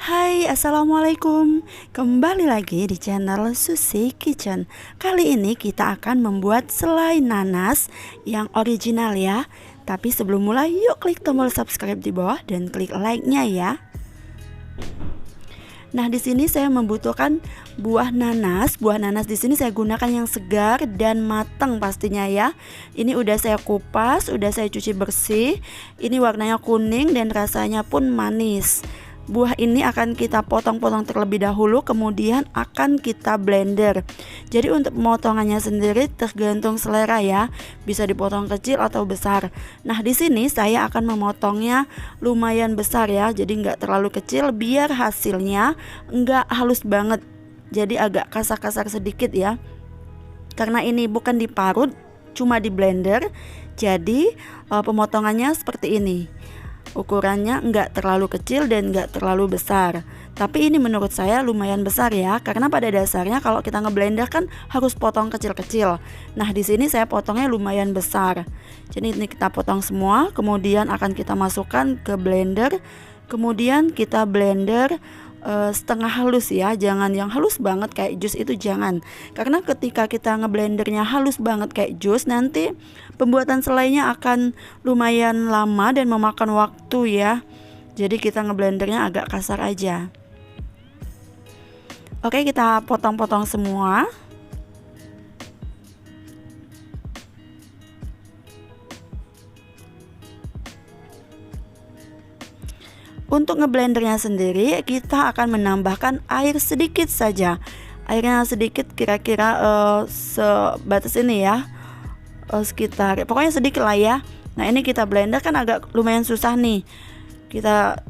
Hai, assalamualaikum. Kembali lagi di channel Susi Kitchen. Kali ini kita akan membuat selai nanas yang original ya. Tapi sebelum mulai, yuk klik tombol subscribe di bawah dan klik like-nya ya. Nah, di sini saya membutuhkan buah nanas. Buah nanas di sini saya gunakan yang segar dan matang pastinya ya. Ini udah saya kupas, udah saya cuci bersih. Ini warnanya kuning dan rasanya pun manis. Buah ini akan kita potong-potong terlebih dahulu, kemudian akan kita blender. Jadi untuk pemotongannya sendiri tergantung selera ya, bisa dipotong kecil atau besar. Nah, di sini saya akan memotongnya lumayan besar ya, jadi nggak terlalu kecil biar hasilnya nggak halus banget. Jadi agak kasar-kasar sedikit ya. Karena ini bukan diparut, cuma di blender. Jadi pemotongannya seperti ini. Ukurannya nggak terlalu kecil dan nggak terlalu besar. Tapi ini menurut saya lumayan besar ya, karena pada dasarnya kalau kita ngeblender kan harus potong kecil-kecil. Nah, di sini saya potongnya lumayan besar. Jadi ini kita potong semua, kemudian akan kita masukkan ke blender. Kemudian kita blender setengah halus ya, jangan yang halus banget kayak jus, itu jangan. Karena ketika kita ngeblendernya halus banget kayak jus, nanti pembuatan selainya akan lumayan lama dan memakan waktu ya. Jadi kita ngeblendernya agak kasar aja. Oke, kita potong-potong semua. Untuk ngeblendernya sendiri kita akan menambahkan air sedikit saja. Airnya sedikit, kira-kira sebatas ini ya, sekitar, pokoknya sedikit lah ya. Nah, ini kita blender kan agak lumayan susah nih. Kita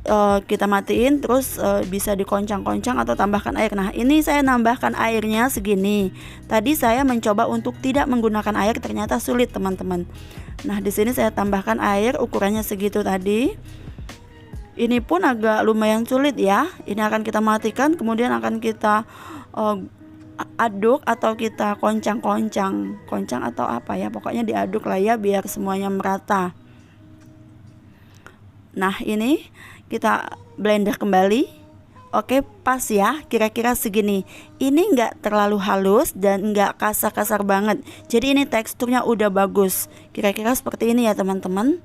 matiin terus bisa dikoncang-koncang atau tambahkan air. Nah, ini saya nambahkan airnya segini. Tadi saya mencoba untuk tidak menggunakan air, ternyata sulit teman-teman. Nah, di sini saya tambahkan air ukurannya segitu tadi. Ini pun agak lumayan sulit ya. Ini akan kita matikan, kemudian akan kita aduk atau kita koncang atau apa ya, pokoknya diaduk lah ya biar semuanya merata. Nah, ini kita blender kembali. Oke, pas ya, kira-kira segini. Ini enggak terlalu halus dan enggak kasar-kasar banget. Jadi ini teksturnya udah bagus. Kira-kira seperti ini ya teman-teman.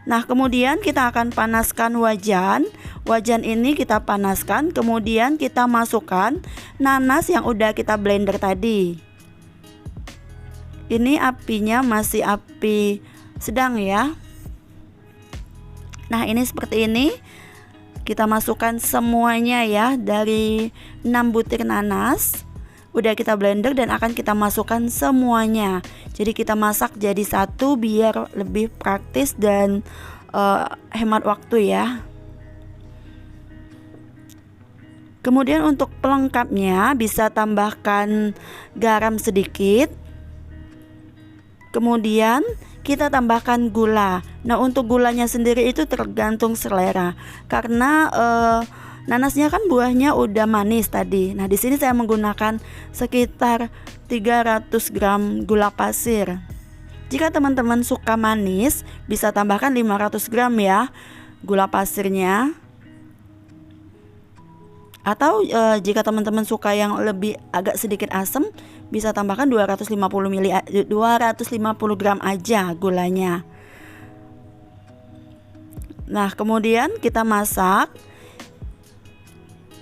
Nah, kemudian kita akan panaskan wajan. Wajan ini kita panaskan, kemudian kita masukkan nanas yang udah kita blender tadi. Ini apinya masih api sedang ya. Nah, ini seperti ini. Kita masukkan semuanya ya, dari 6 butir nanas. Udah kita blender dan akan kita masukkan semuanya. Jadi kita masak jadi satu biar lebih praktis dan hemat waktu ya. Kemudian untuk pelengkapnya bisa tambahkan garam sedikit. Kemudian kita tambahkan gula. Nah, untuk gulanya sendiri itu tergantung selera. Karena nanasnya kan buahnya udah manis tadi. Nah, di sini saya menggunakan sekitar 300 gram gula pasir. Jika teman-teman suka manis, bisa tambahkan 500 gram ya gula pasirnya. Atau jika teman-teman suka yang lebih agak sedikit asam, bisa tambahkan 250 gram aja gulanya. Nah, kemudian kita masak.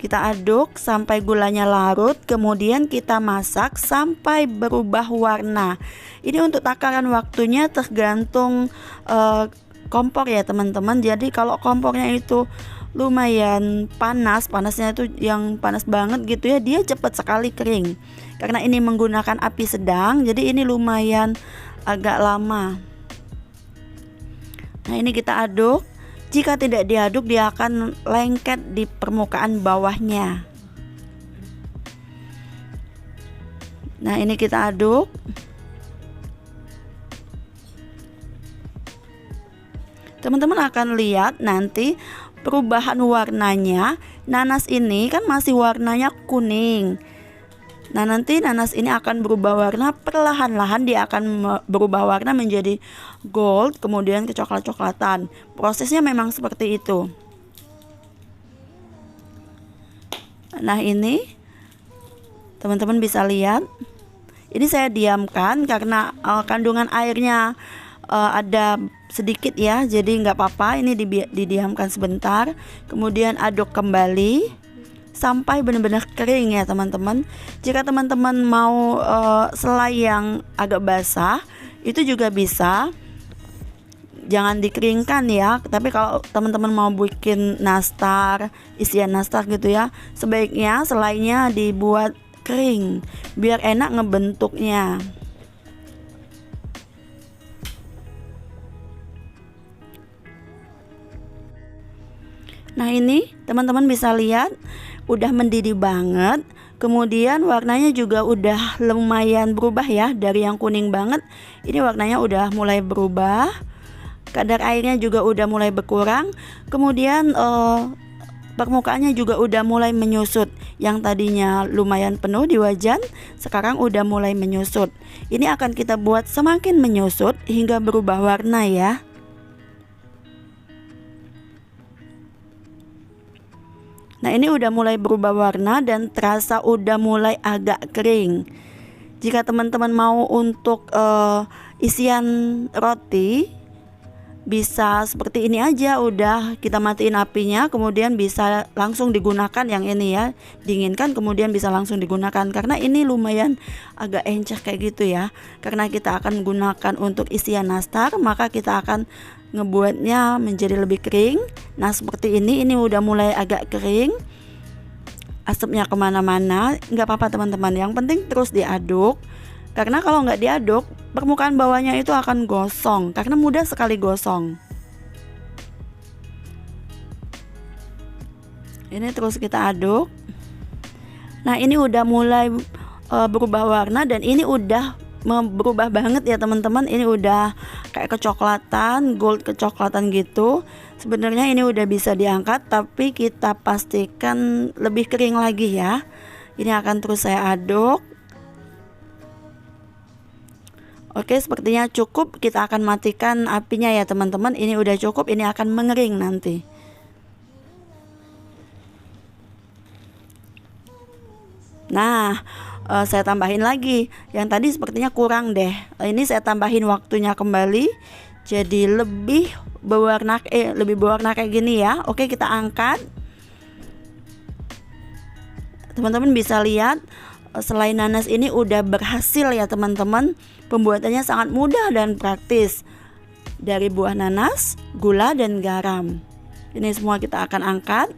Kita aduk sampai gulanya larut, kemudian kita masak sampai berubah warna. Ini untuk takaran waktunya tergantung kompor ya teman-teman. Jadi kalau kompornya itu lumayan panasnya itu yang panas banget gitu ya, dia cepat sekali kering. Karena ini menggunakan api sedang, jadi ini lumayan agak lama. Nah, ini kita aduk. Jika tidak diaduk, dia akan lengket di permukaan bawahnya. Nah, ini kita aduk. Teman-teman akan lihat nanti perubahan warnanya. Nanas ini kan masih warnanya kuning. Nah, nanti nanas ini akan berubah warna perlahan-lahan, dia akan berubah warna menjadi gold, kemudian ke coklat-coklatan. Prosesnya memang seperti itu. Nah ini teman-teman bisa lihat, ini saya diamkan karena kandungan airnya ada sedikit ya, jadi nggak apa-apa, ini didiamkan sebentar. Kemudian aduk kembali sampai benar-benar kering ya teman-teman. Jika teman-teman mau selai yang agak basah, itu juga bisa, jangan dikeringkan ya. Tapi kalau teman-teman mau bikin nastar, isian nastar gitu ya, sebaiknya selainya dibuat kering biar enak ngebentuknya. Nah ini teman-teman bisa lihat udah mendidih banget. Kemudian warnanya juga udah lumayan berubah ya, dari yang kuning banget ini warnanya udah mulai berubah. Kadar airnya juga udah mulai berkurang. Kemudian permukaannya juga udah mulai menyusut. Yang tadinya lumayan penuh di wajan, sekarang udah mulai menyusut. Ini akan kita buat semakin menyusut hingga berubah warna ya. Nah ini udah mulai berubah warna dan terasa udah mulai agak kering. Jika teman-teman mau untuk isian roti, bisa seperti ini aja, udah kita matiin apinya, kemudian bisa langsung digunakan yang ini ya, dinginkan kemudian bisa langsung digunakan. Karena ini lumayan agak encah kayak gitu ya, karena kita akan gunakan untuk isian nastar, maka kita akan ngebuatnya menjadi lebih kering. Nah seperti ini udah mulai agak kering, asapnya kemana-mana, nggak apa-apa teman-teman, yang penting terus diaduk. Karena kalau nggak diaduk, permukaan bawahnya itu akan gosong, karena mudah sekali gosong. Ini terus kita aduk. Nah ini udah mulai berubah warna dan ini udah berubah banget ya teman-teman. Ini udah kayak kecoklatan, gold kecoklatan gitu. Sebenarnya ini udah bisa diangkat, tapi kita pastikan lebih kering lagi ya. Ini akan terus saya aduk. Oke, sepertinya cukup. Kita akan matikan apinya ya teman-teman. Ini udah cukup, ini akan mengering nanti. Nah, saya tambahin lagi. Yang tadi sepertinya kurang deh. Ini saya tambahin waktunya kembali, jadi lebih berwarna kayak gini ya. Oke, kita angkat. Teman-teman bisa lihat selai nanas ini udah berhasil ya teman-teman. Pembuatannya sangat mudah dan praktis. Dari buah nanas, gula dan garam. Ini semua kita akan angkat.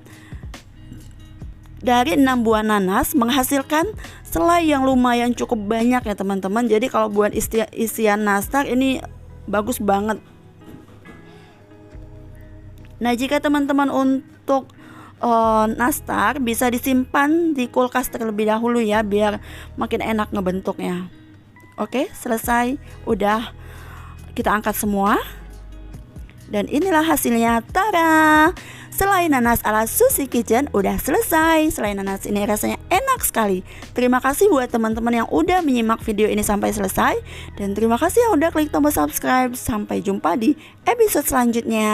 Dari 6 buah nanas menghasilkan selai yang lumayan cukup banyak ya teman-teman. Jadi kalau buat isian nastar ini bagus banget. Nah jika teman-teman untuk nastar bisa disimpan di kulkas terlebih dahulu ya, biar makin enak ngebentuknya. Oke, selesai. Udah kita angkat semua. Dan inilah hasilnya. Tada! Selai nanas ala Susi Kitchen udah selesai. Selai nanas ini rasanya enak sekali. Terima kasih buat teman-teman yang udah menyimak video ini sampai selesai. Dan terima kasih yang udah klik tombol subscribe. Sampai jumpa di episode selanjutnya.